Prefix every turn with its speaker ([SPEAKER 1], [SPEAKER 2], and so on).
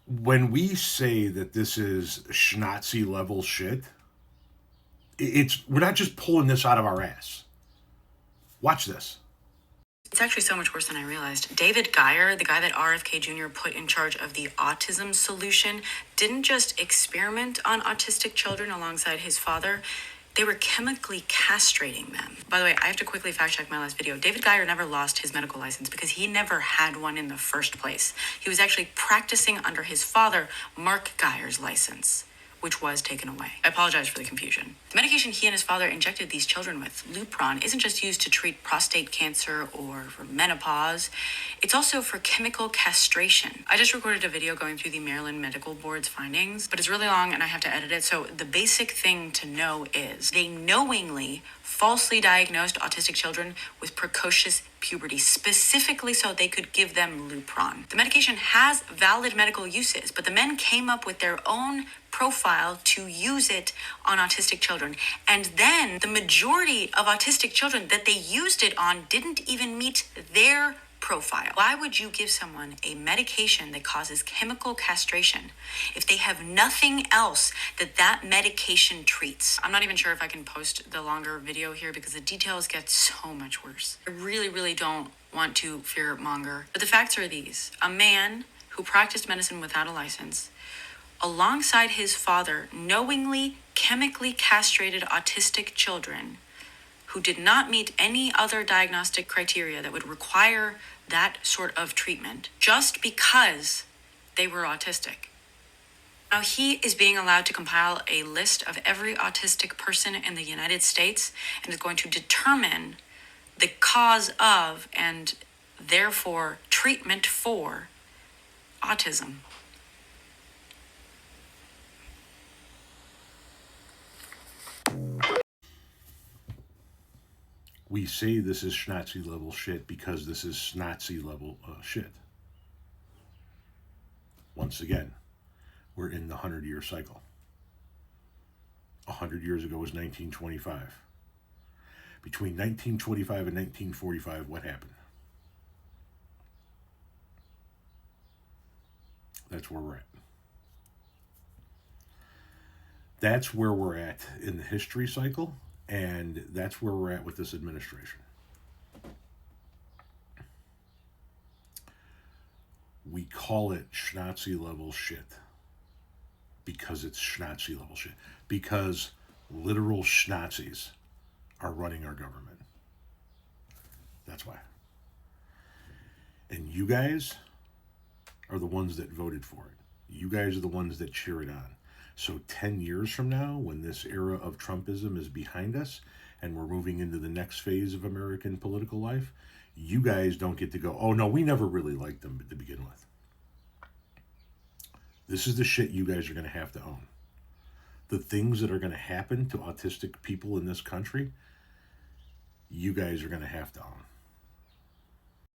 [SPEAKER 1] When we say that this is schnazi level shit, we're not just pulling this out of our ass. Watch this.
[SPEAKER 2] It's actually so much worse than I realized. David Geyer, the guy that RFK Jr. put in charge of the autism solution, didn't just experiment on autistic children alongside his father. They were chemically castrating them. By the way, I have to quickly fact check my last video. David Geyer never lost his medical license because he never had one in the first place. He was actually practicing under his father, Mark Geyer's license, which was taken away. I apologize for the confusion. The medication he and his father injected these children with, Lupron, isn't just used to treat prostate cancer or for menopause. It's also for chemical castration. I just recorded a video going through the Maryland Medical Board's findings, but it's really long and I have to edit it. So the basic thing to know is they knowingly falsely diagnosed autistic children with precocious puberty, specifically so they could give them Lupron. The medication has valid medical uses, but the men came up with their own profile to use it on autistic children. And then the majority of autistic children that they used it on didn't even meet their profile. Why would you give someone a medication that causes chemical castration if they have nothing else that medication treats? I'm not even sure if I can post the longer video here because the details get so much worse. I really don't want to fear monger, but the facts are these. A man who practiced medicine without a license, alongside his father, knowingly chemically castrated autistic children who did not meet any other diagnostic criteria that would require that sort of treatment just because they were autistic. Now, he is being allowed to compile a list of every autistic person in the United States and is going to determine the cause of and therefore treatment for autism.
[SPEAKER 1] We say this is schnazi level shit because this is schnazi level shit. Once again, we're in the 100-year cycle. 100 years ago was 1925. Between 1925 and 1945, what happened? That's where we're at. That's where we're at in the history cycle, and that's where we're at with this administration. We call it schnazi level shit because it's schnazi level shit. Because literal schnazis are running our government. That's why. And you guys are the ones that voted for it. You guys are the ones that cheer it on. So 10 years from now, when this era of Trumpism is behind us and we're moving into the next phase of American political life, you guys don't get to go, oh no, we never really liked them to begin with. This is the shit you guys are going to have to own. The things that are going to happen to autistic people in this country, you guys are going to have to own.